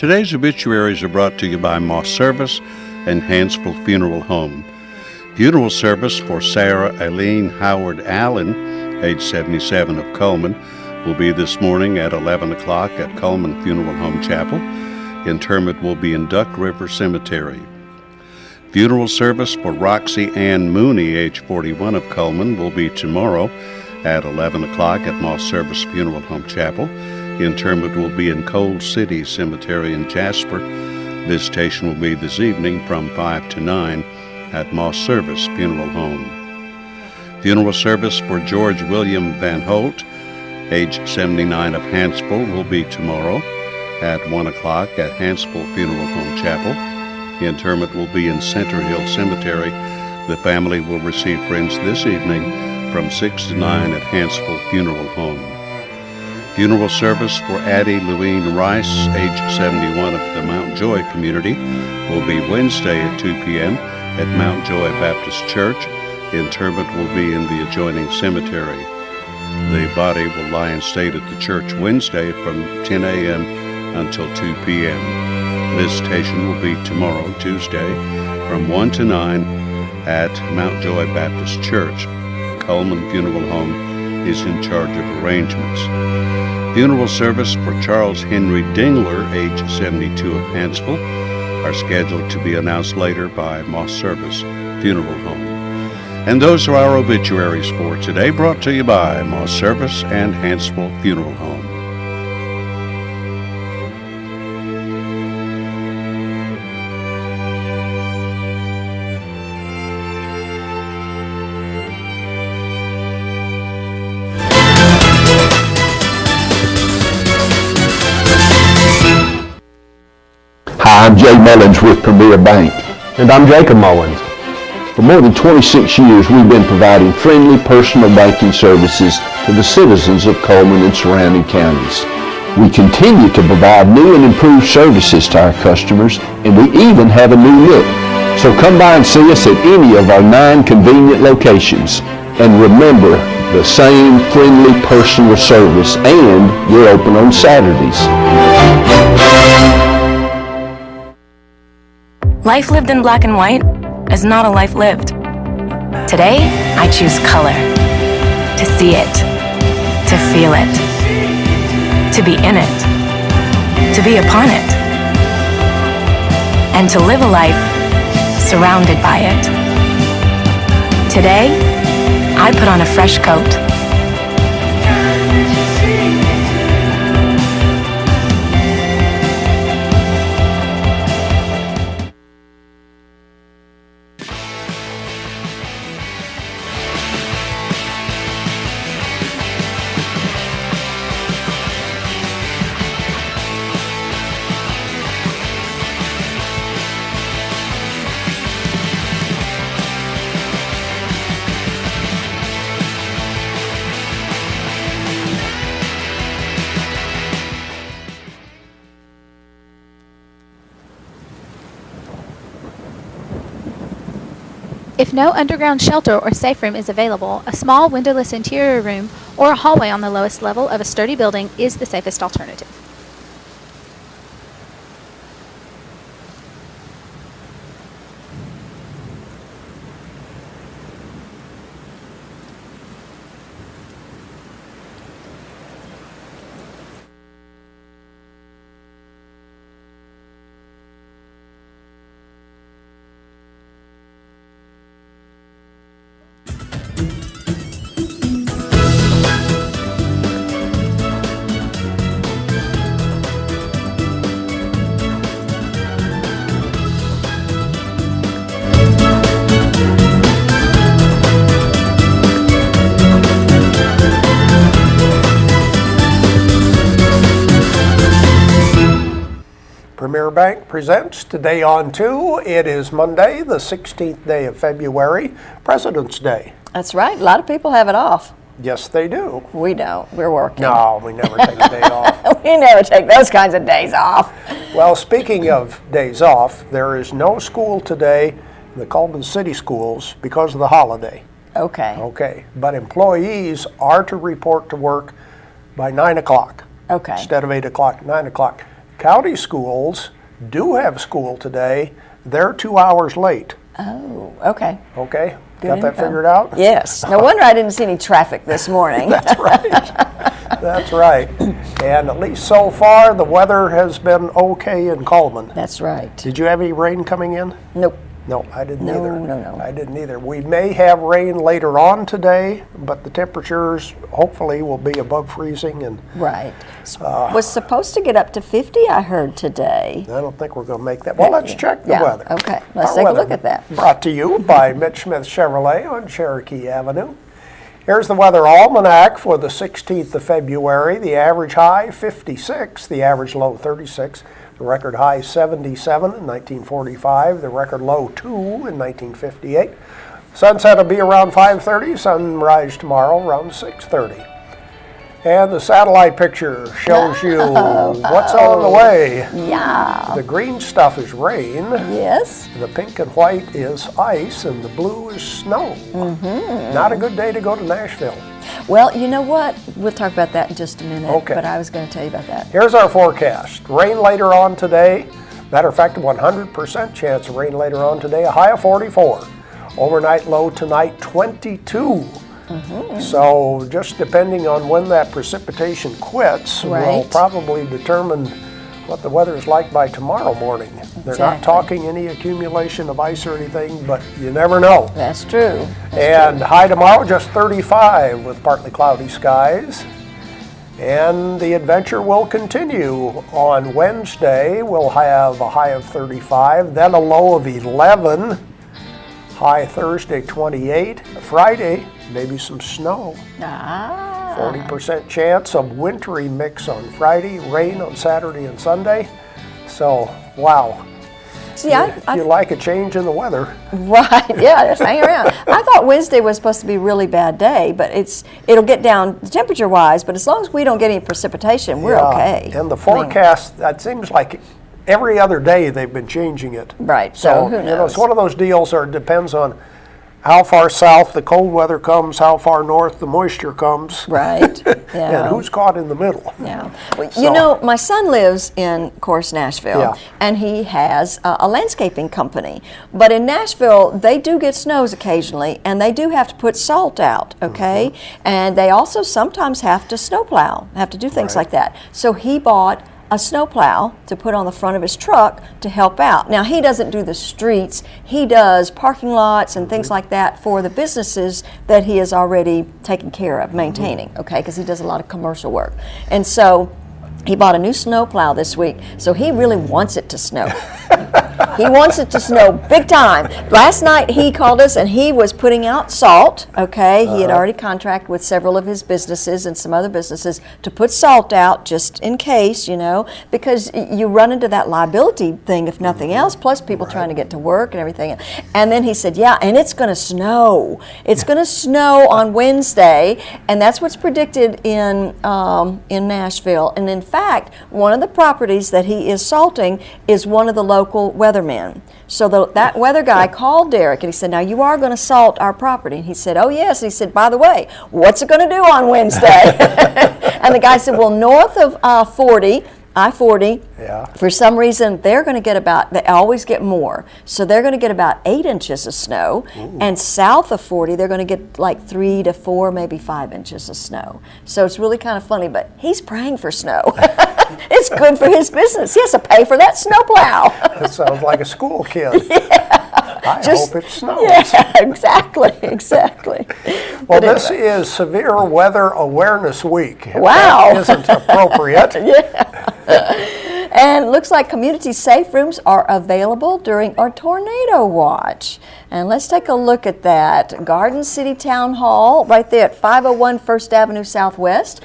Today's obituaries are brought to you by Moss Service and Hansville Funeral Home. Funeral service for Sarah Eileen Howard Allen, age 77, of Coleman, will be this morning at 11 o'clock at Coleman Funeral Home Chapel. Interment will be in Duck River Cemetery. Funeral service for Roxy Ann Mooney, age 41, of Coleman, will be tomorrow at 11 o'clock at Moss Service Funeral Home Chapel. Interment will be in Cold City Cemetery in Jasper. Visitation will be this evening from 5 to 9 at Moss Service Funeral Home. Funeral service for George William Van Holt, age 79, of Hansville, will be tomorrow at 1 o'clock at Hansville Funeral Home Chapel. The interment will be in Center Hill Cemetery. The family will receive friends this evening from 6 to 9 at Hansville Funeral Home. Funeral service for Addie Louine Rice, age 71, of the Mount Joy community, will be Wednesday at 2 p.m. at Mount Joy Baptist Church. Interment will be in the adjoining cemetery. The body will lie in state at the church Wednesday from 10 a.m. until 2 p.m. Visitation will be tomorrow, Tuesday, from 1 to 9 at Mount Joy Baptist Church. Coleman Funeral Home is in charge of arrangements. Funeral service for Charles Henry Dingler, age 72, of Hansville, are scheduled to be announced later by Moss Service Funeral Home. And those are our obituaries for today, brought to you by Moss Service and Hansville Funeral Home. Hi, I'm Jay Mullins with Premier Bank. And I'm Jacob Mullins. For more than 26 years, we've been providing friendly personal banking services to the citizens of Coleman and surrounding counties. We continue to provide new and improved services to our customers, and we even have a new look. So come by and see us at any of our 9 convenient locations. And remember, the same friendly personal service, and we're open on Saturdays. Life lived in black and white is not a life lived. Today, I choose color. To see it. To feel it. To be in it. To be upon it. And to live a life surrounded by it. Today, I put on a fresh coat. If no underground shelter or safe room is available, a small windowless interior room or a hallway on the lowest level of a sturdy building is the safest alternative. Premier Bank presents Today on 2. It is Monday, the 16th day of February, President's Day. That's right. A lot of people have it off. Yes, they do. We don't. We're working. No, we never take a day off. We never take those kinds of days off. Well, speaking of days off, there is no school today in the Coleman City schools because of the holiday. Okay. Okay, but employees are to report to work by 9 o'clock. Okay. Instead of 8 o'clock, 9 o'clock. County schools do have school today. They're 2 hours late. Oh, okay. Okay? Good Got that info. figured out? Yes. No wonder I didn't see any traffic this morning. That's right. That's right. And at least so far, the weather has been okay in Coleman. That's right. Did you have any rain coming in? Nope. No, I didn't No, either. no. I didn't either. We may have rain later on today, but the temperatures hopefully will be above freezing, and Right. Was supposed to get up to 50, I heard today. I don't think we're going to make that. Well, let's check the Yeah, weather. okay. Let's Our take a weather look at that. Brought to you by Mitch Smith Chevrolet on Cherokee Avenue. Here's the weather almanac for the 16th of February. The average high 56, the average low 36. The record high 77 in 1945, the record low 2 in 1958. Sunset will be around 5:30, sunrise tomorrow around 6:30. And the satellite picture shows you what's on the way. Yeah. The green stuff is rain, Yes. the pink and white is ice, and the blue is snow. Not a good day to go to Nashville. Well, you know what? We'll talk about that in just a minute. Okay. But I was going to tell you about that. Here's our forecast. Rain later on today. Matter of fact, 100% chance of rain later on today. A high of 44. Overnight low tonight 22. So just depending on when that precipitation quits will Right. probably determine what the weather is like by tomorrow morning. They're not Exactly. talking any accumulation of ice or anything, but you never know. That's true. And high tomorrow, just 35 with partly cloudy skies. And the adventure will continue. On Wednesday, we'll have a high of 35, then a low of 11. High Thursday, 28. Friday, maybe some snow. 40% chance of wintry mix on Friday, rain on Saturday and Sunday. So, wow. See, If you like a change in the weather. Right, yeah, just hang around. I thought Wednesday was supposed to be a really bad day, but it'll get down temperature-wise, but as long as we don't get any precipitation, we're Yeah, okay. And the I mean, forecast, that seems like every other day they've been changing it. Right, so who You know, it's knows? one of those deals where it depends on how far south the cold weather comes, how far north the moisture comes. Right, And yeah. who's caught in the middle. Yeah. Well, So- you know, my son lives in, of course, Nashville, Yeah. and he has a landscaping company. But in Nashville, they do get snows occasionally, and they do have to put salt out, okay? And they also sometimes have to snowplow, have to do things Right. like that. So he bought a snowplow to put on the front of his truck to help out. Now, he doesn't do the streets, he does parking lots and things like that for the businesses that he has already taken care of maintaining, okay, because he does a lot of commercial work. And so he bought a new snowplow this week, so he really wants it to snow. He wants it to snow big time. Last night he called us and he was putting out salt, okay? He had already contracted with several of his businesses and some other businesses to put salt out just in case, you know, because you run into that liability thing if nothing else, plus people trying to get to work and everything. And then he said, yeah, and it's going to snow. It's going to snow on Wednesday, and that's what's predicted in Nashville. And in fact, one of the properties that he is salting is one of the local weathermen. So that weather guy called Derek and he said, now you are going to salt our property. And he said, oh yes. And he said, by the way, what's it going to do on Wednesday? And the guy said, well, north of I-40, Yeah. for some reason, they're going to get they always get more. So they're going to get about 8 inches of snow. And south of 40, they're going to get like 3 to 4, maybe 5 inches of snow. So it's really kind of funny, but he's praying for snow. It's good for his business. He has to pay for that snowplow. That sounds like a school kid. I hope it snows. Yeah, exactly. Well, this is Severe Weather Awareness Week. If Wow. That isn't appropriate. And it looks like community safe rooms are available during our tornado watch. And let's take a look at that. Garden City Town Hall, right there at 501 First Avenue Southwest.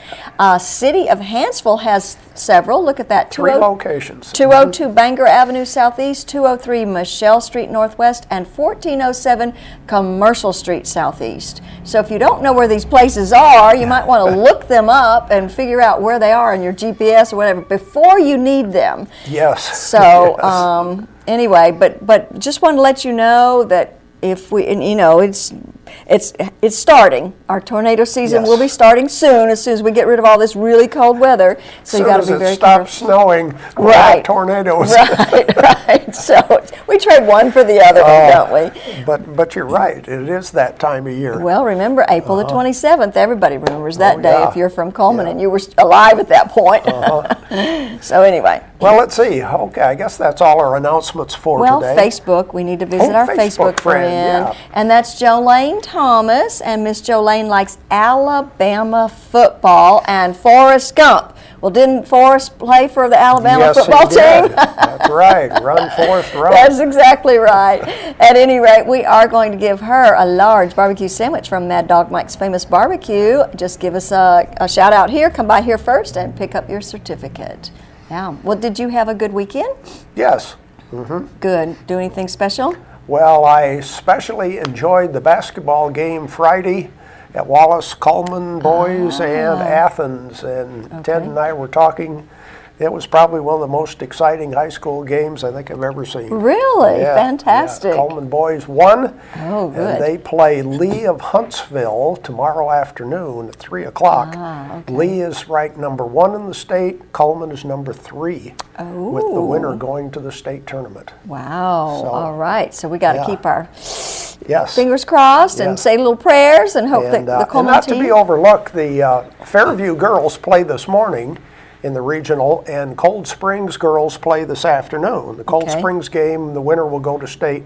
City of Hanceville has several. Look at that. 3 locations. 202 Bangor Avenue Southeast, 203 Michelle Street Northwest, and 1407 Commercial Street Southeast. So if you don't know where these places are, you might want to look them up and figure out where they are in your GPS or whatever before you need them. Yes. So Yes. anyway, but just want to let you know that if we, and you know, it's starting. Our tornado season Yes. will be starting soon as we get rid of all this really cold weather. So you got to be very careful. Stop snowing, we'll have tornadoes. Right. So we trade one for the other, don't we? But you're right. It is that time of year. Well, remember April the 27th. Everybody remembers that day yeah. if you're from Coleman and you were alive at that point. So anyway. Well, let's see. Okay, I guess that's all our announcements for today. Facebook. We need to visit our Facebook friend. yeah. And that's Jolene Thomas. And Miss Jolene likes Alabama football and Forrest Gump. Well, didn't Forrest play for the Alabama football team? That's right. Run, Forrest, run. That's exactly right. At any rate, we are going to give her a large barbecue sandwich from Mad Dog Mike's Famous Barbecue. Just give us a shout out here. Come by here first and pick up your certificate. Yeah. Well, did you have a good weekend? Yes. Good. Do anything special? Well, I especially enjoyed the basketball game Friday at Wallace, Coleman boys and Athens. And Ted and I were talking. It was probably one of the most exciting high school games I think I've ever seen. Really? Yeah, Fantastic. Yeah. Coleman boys won. Oh, good. And they play Lee of Huntsville tomorrow afternoon at 3 o'clock. Okay. Lee is ranked number 1 in the state. Coleman is number 3. With the winner going to the state tournament. Wow. So, all right. So we got to keep our fingers crossed and say little prayers and hope that the Coleman and not team. to be overlooked, the Fairview girls play this morning in the regional, and Cold Springs girls play this afternoon. The Cold Springs game, the winner will go to state.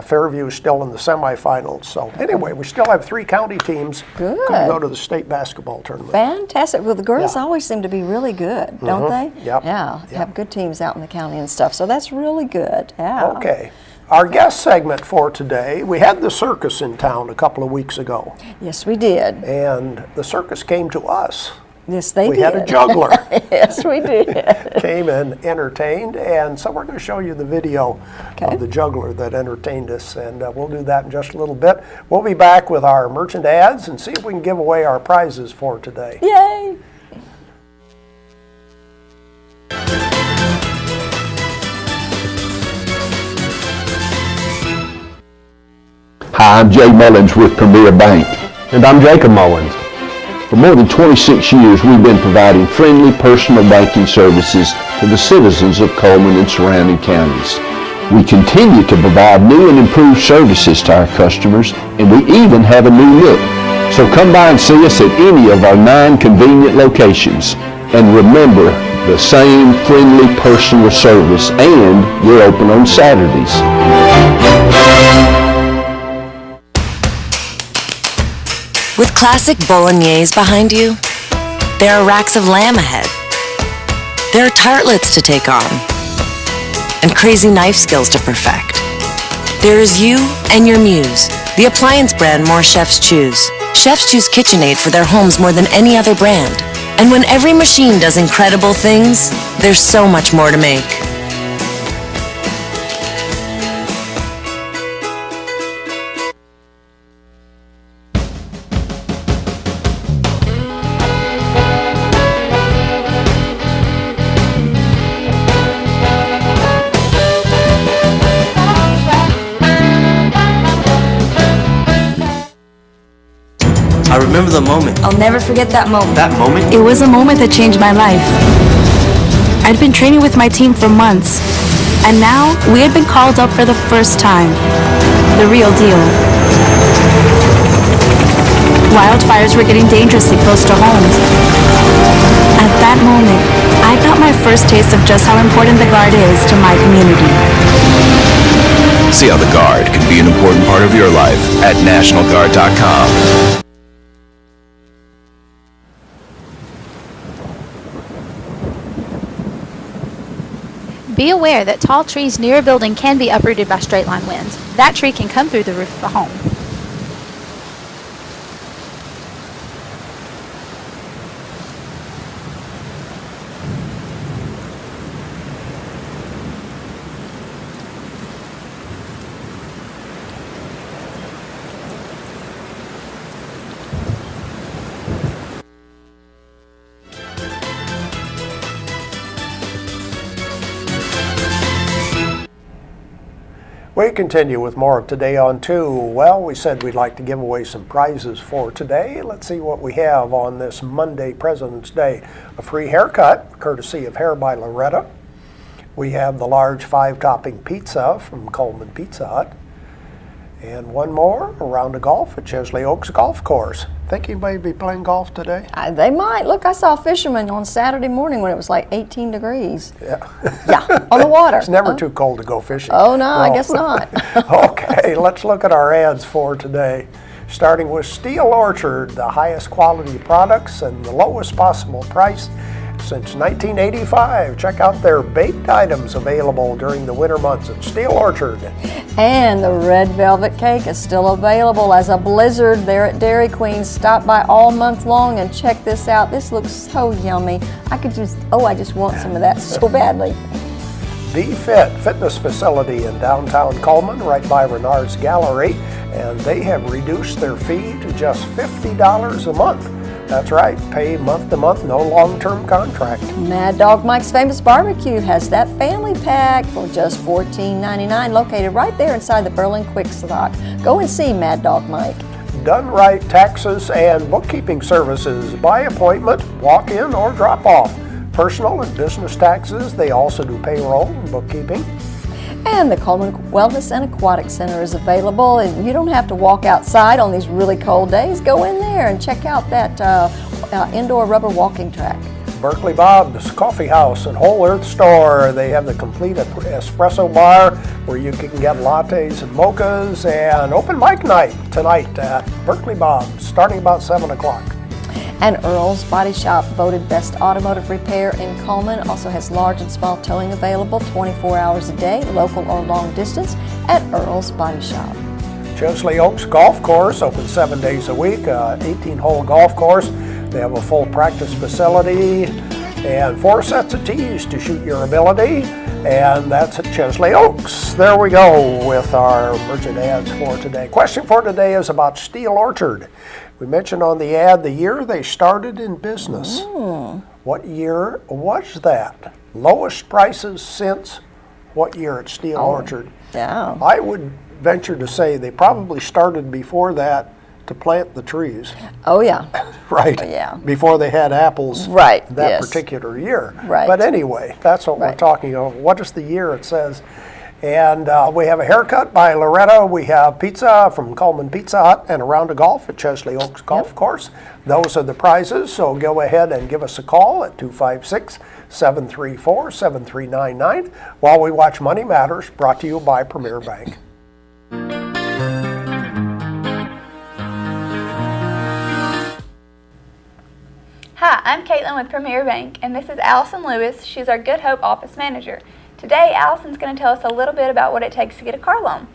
Fairview is still in the semifinals. So anyway, we still have 3 county teams going to go to the state basketball tournament. Fantastic. Well, the girls always seem to be really good, don't they? Yep. Yeah. Have good teams out in the county and stuff. So that's really good. Yeah. Okay. Our guest segment for today, we had the Circus in town a couple of weeks ago. Yes, we did. And the Circus came to us. Yes, they did. We had a juggler. Yes, we did. Came and entertained, and so we're going to show you the video of the juggler that entertained us, and we'll do that in just a little bit. We'll be back with our merchant ads and see if we can give away our prizes for today. Yay! Hi, I'm Jay Mullins with Premier Bank. And I'm Jacob Mullins. For more than 26 years, we've been providing friendly personal banking services to the citizens of Coleman and surrounding counties. We continue to provide new and improved services to our customers, and we even have a new look. So come by and see us at any of our 9 convenient locations. And remember, the same friendly personal service, and we're open on Saturdays. With classic bolognese behind you, there are racks of lamb ahead. There are tartlets to take on, and crazy knife skills to perfect. There is you and your muse, the appliance brand more chefs choose. Chefs choose KitchenAid for their homes more than any other brand. And when every machine does incredible things, there's so much more to make. I remember the moment. I'll never forget that moment. That moment? It was a moment that changed my life. I'd been training with my team for months, and now we had been called up for the first time. The real deal. Wildfires were getting dangerously close to homes. At that moment, I got my first taste of just how important the Guard is to my community. See how the Guard can be an important part of your life at NationalGuard.com. Be aware that tall trees near a building can be uprooted by straight-line winds. That tree can come through the roof of a home. We continue with more of Today on 2. Well, we said we'd like to give away some prizes for today. Let's see what we have on this Monday, President's Day. A free haircut, courtesy of Hair by Loretta. We have the large 5-topping pizza from Coleman Pizza Hut. And one more, a round of golf at Chesley Oaks Golf Course. Think you may be playing golf today? They might. Look, I saw fishermen on Saturday morning when it was like 18 degrees. Yeah. Yeah, on the water. It's never too cold to go fishing. Oh, no, I guess not. Okay, let's look at our ads for today. Starting with Steel Orchard, the highest quality products and the lowest possible price since 1985. Check out their baked items available during the winter months at Steel Orchard. And the red velvet cake is still available as a blizzard there at Dairy Queen. Stop by all month long and check this out. This looks so yummy. I just want some of that so badly. Be Fit fitness facility in downtown Coleman, right by Renard's Gallery, and they have reduced their fee to just $50 a month. That's right, pay month to month, no long-term contract. Mad Dog Mike's Famous Barbecue has that family pack for just $14.99, located right there inside the Berlin Quick Stock. Go and see Mad Dog Mike. Done Right Taxes and Bookkeeping Services by appointment, walk-in, or drop-off. Personal and business taxes, they also do payroll and bookkeeping. And the Coleman Wellness and Aquatic Center is available, and you don't have to walk outside on these really cold days. Go in there and check out that indoor rubber walking track. Berkeley Bob's Coffee House and Whole Earth Store, they have the complete espresso bar where you can get lattes and mochas, and open mic night tonight at Berkeley Bob's starting about 7 o'clock. And Earl's Body Shop, voted best automotive repair in Coleman, also has large and small towing available 24 hours a day, local or long distance, at Earl's Body Shop. Chesley Oaks Golf Course, open 7 days a week, 18-hole golf course. They have a full practice facility and 4 sets of tees to shoot your ability, and that's at Chesley Oaks. There we go with our merchant ads for today. Question for today is about Steel Orchard. We mentioned on the ad the year they started in business. What year was that? Lowest prices since what year at Steel Orchard? Yeah. I would venture to say they probably started before that to plant the trees. Oh, yeah. Right. Yeah. Before they had apples Right, that yes. particular year. Right. But anyway, that's what we're Right. talking about. What is the year it says? And we have a haircut by Loretta. We have pizza from Coleman Pizza Hut and a round of golf at Chesley Oaks Golf Course. Those are the prizes, so go ahead and give us a call at 256-734-7399 while we watch Money Matters, brought to you by Premier Bank. Hi, I'm Caitlin with Premier Bank, and this is Allison Lewis. She's our Good Hope office manager. Today, Allison's going to tell us a little bit about what it takes to get a car loan.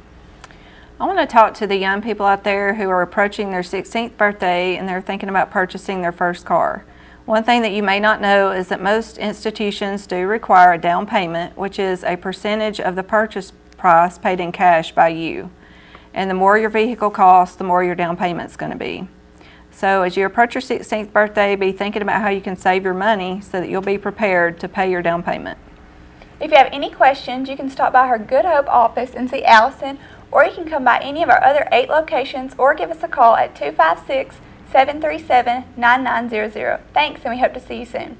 I want to talk to the young people out there who are approaching their 16th birthday and they're thinking about purchasing their first car. One thing that you may not know is that most institutions do require a down payment, which is a percentage of the purchase price paid in cash by you. And the more your vehicle costs, the more your down payment's going to be. So as you approach your 16th birthday, be thinking about how you can save your money so that you'll be prepared to pay your down payment. If you have any questions, you can stop by her Good Hope office and see Allison, or you can come by any of our other 8 locations or give us a call at 256-737-9900. Thanks, and we hope to see you soon.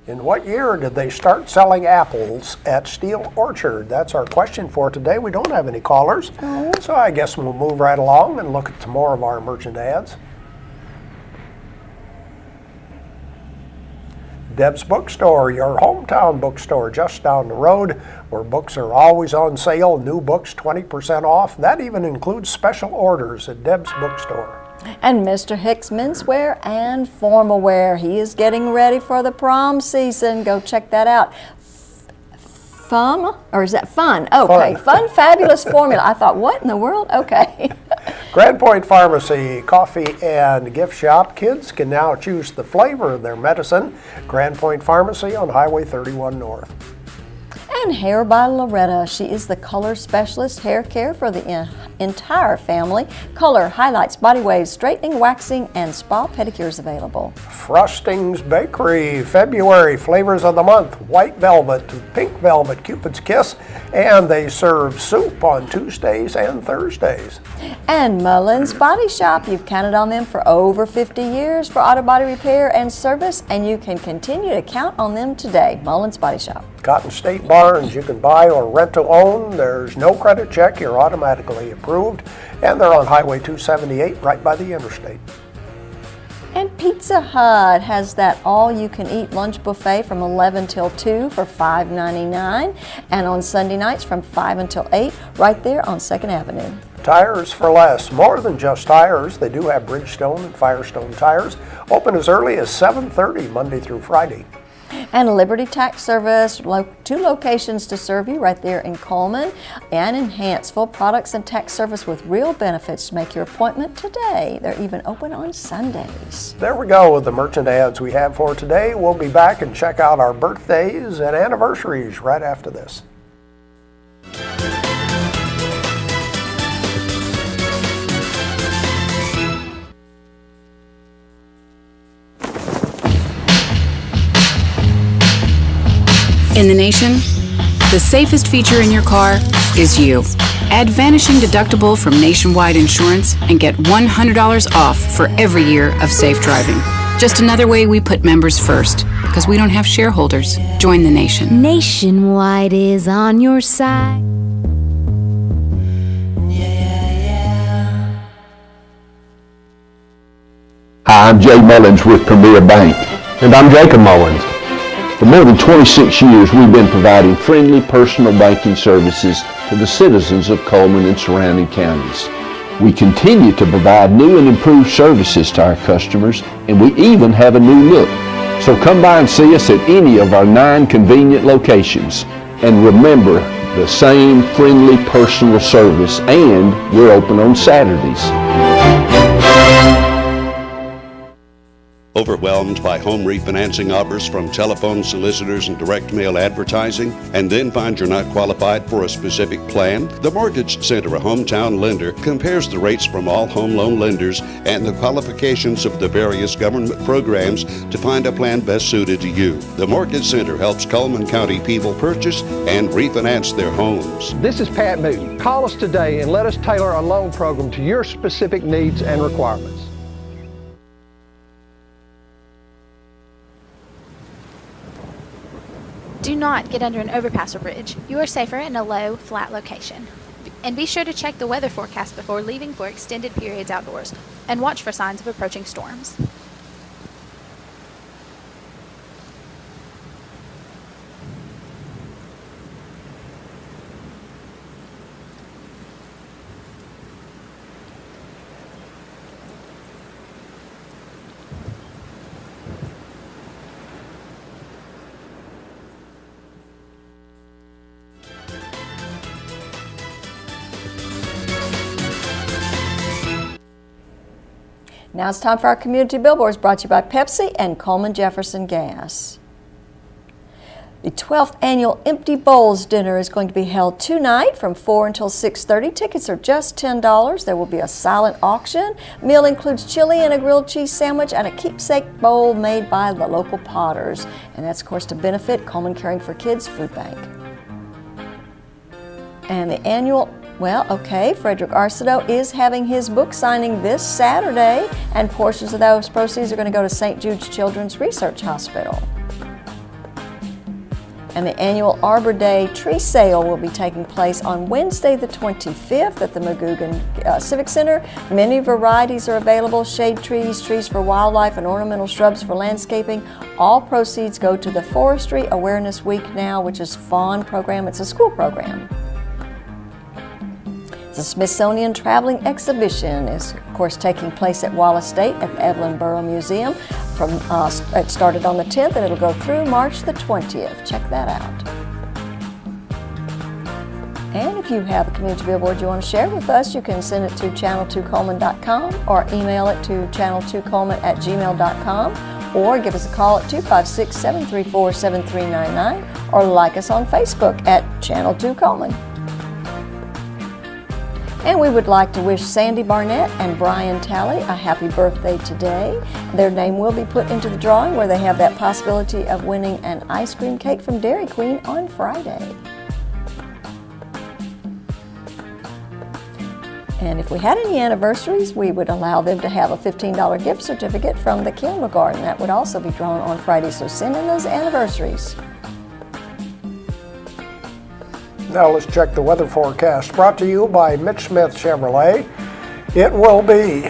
In what year did they start selling apples at Steel Orchard? That's our question for today. We don't have any callers, so I guess we'll move right along and look at some more of our merchant ads. Deb's Bookstore, your hometown bookstore just down the road, where books are always on sale, new books 20% off. That even includes special orders at Deb's Bookstore. And Mr. Hicks Menswear and Formal Wear. He is getting ready for the prom season. Go check that out. Fun? Or is that fun? Okay, fun fabulous formula. I thought, what in the world? Okay. Grand Point Pharmacy, coffee and gift shop. Kids can now choose the flavor of their medicine. Grand Point Pharmacy on Highway 31 North. And Hair by Loretta. She is the color specialist hair care for the entire family. Color, highlights, body waves, straightening, waxing, and spa pedicures available. Frosting's Bakery, February flavors of the month, white velvet, pink velvet, Cupid's Kiss, and they serve soup on Tuesdays and Thursdays. And Mullins Body Shop, you've counted on them for over 50 years for auto body repair and service, and you can continue to count on them today. Mullins Body Shop. Cotton State Barns, you can buy or rent to own. There's no credit check, you're automatically approved, and they're on Highway 278 right by the interstate. And Pizza Hut has that all-you-can-eat lunch buffet from 11 till 2 for $5.99, and on Sunday nights from 5 until 8 right there on 2nd Avenue. Tires for less, more than just tires. They do have Bridgestone and Firestone tires, open as early as 7:30 Monday through Friday. And Liberty Tax Service, 2 locations to serve you right there in Coleman and in Hanceville. Products and tax service with real benefits. Make your appointment today. They're even open on Sundays. There we go with the merchant ads we have for today. We'll be back and check out our birthdays and anniversaries right after this. In the nation, the safest feature in your car is you. Add Vanishing Deductible from Nationwide Insurance and get $100 off for every year of safe driving. Just another way we put members first, because we don't have shareholders. Join the nation. Nationwide is on your side. Hi, I'm Jay Mullins with Premier Bank. And I'm Jacob Mullins. For more than 26 years, we've been providing friendly personal banking services to the citizens of Coleman and surrounding counties. We continue to provide new and improved services to our customers, and we even have a new look. So come by and see us at any of our 9 convenient locations. And remember, the same friendly personal service, and we're open on Saturdays. Overwhelmed by home refinancing offers from telephone solicitors and direct mail advertising, and then find you're not qualified for a specific plan? The Mortgage Center, a hometown lender, compares the rates from all home loan lenders and the qualifications of the various government programs to find a plan best suited to you. The Mortgage Center helps Coleman County people purchase and refinance their homes. This is Pat Newton. Call us today and let us tailor a loan program to your specific needs and requirements. Do not get under an overpass or bridge. You are safer in a low, flat location. And be sure to check the weather forecast before leaving for extended periods outdoors, and watch for signs of approaching storms. Now it's time for our community billboards, brought to you by Pepsi and Coleman Jefferson Gas. The 12th annual Empty Bowls Dinner is going to be held tonight from 4 until 6:30. Tickets are just $10. There will be a silent auction. Meal includes chili and a grilled cheese sandwich and a keepsake bowl made by the local potters. And that's, of course, to benefit Coleman Caring for Kids Food Bank. And the annual Frederick Arcedo is having his book signing this Saturday, and portions of those proceeds are going to go to St. Jude's Children's Research Hospital. And the annual Arbor Day tree sale will be taking place on Wednesday the 25th at the Magoogan Civic Center. Many varieties are available: shade trees, trees for wildlife, and ornamental shrubs for landscaping. All proceeds go to the Forestry Awareness Week now, which is fawn program. It's a school program. The Smithsonian Traveling Exhibition is, of course, taking place at Wallace State at the Evelyn Borough Museum. It started on the 10th and it'll go through March the 20th. Check that out. And if you have a community billboard you want to share with us, you can send it to channel2coleman.com or email it to channel2coleman@gmail.com, or give us a call at 256-734-7399, or like us on Facebook at Channel 2 Coleman. And we would like to wish Sandy Barnett and Brian Talley a happy birthday today. Their name will be put into the drawing where they have that possibility of winning an ice cream cake from Dairy Queen on Friday. And if we had any anniversaries, we would allow them to have a $15 gift certificate from the kindergarten. That would also be drawn on Friday, so send in those anniversaries. Now let's check the weather forecast, brought to you by Mitch Smith Chevrolet. It will be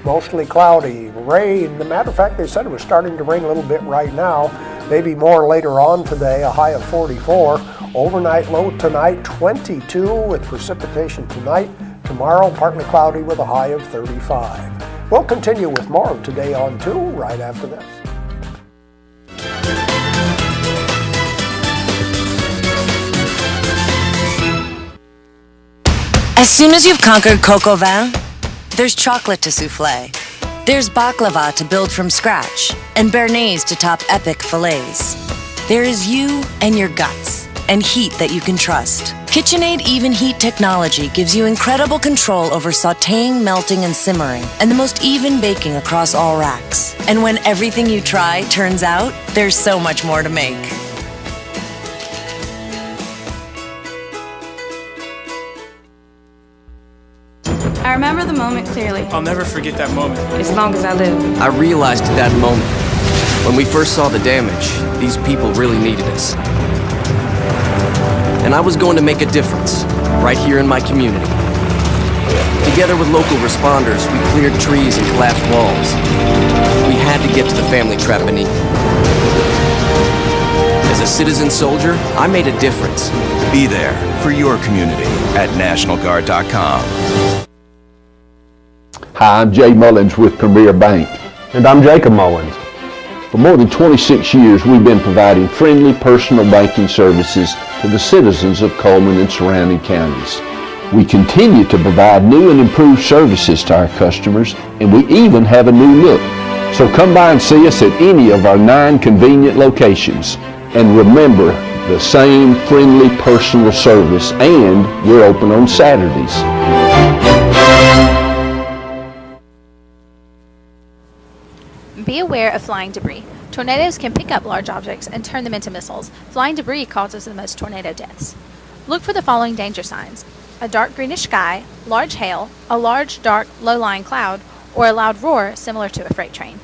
mostly cloudy, rain. As a matter of fact, they said it was starting to rain a little bit right now, maybe more later on today, a high of 44. Overnight low tonight, 22 with precipitation tonight. Tomorrow, partly cloudy with a high of 35. We'll continue with more of Today on 2 right after this. As soon as you've conquered coq au vin, there's chocolate to souffle. There's baklava to build from scratch, and béarnaise to top epic fillets. There is you and your guts, and heat that you can trust. KitchenAid Even Heat technology gives you incredible control over sautéing, melting, and simmering, and the most even baking across all racks. And when everything you try turns out, there's so much more to make. I remember the moment clearly. I'll never forget that moment. As long as I live. I realized at that moment, when we first saw the damage, these people really needed us. And I was going to make a difference, right here in my community. Together with local responders, we cleared trees and collapsed walls. We had to get to the family trapped beneath. As a citizen soldier, I made a difference. Be there for your community at NationalGuard.com. Hi, I'm Jay Mullins with Premier Bank. And I'm Jacob Mullins. For more than 26 years, we've been providing friendly personal banking services to the citizens of Coleman and surrounding counties. We continue to provide new and improved services to our customers, and we even have a new look. So come by and see us at any of our 9 convenient locations. And remember, the same friendly personal service, and we're open on Saturdays. Be aware of flying debris. Tornadoes can pick up large objects and turn them into missiles. Flying debris causes the most tornado deaths. Look for the following danger signs: a dark greenish sky, large hail, a large, dark, low-lying cloud, or a loud roar similar to a freight train.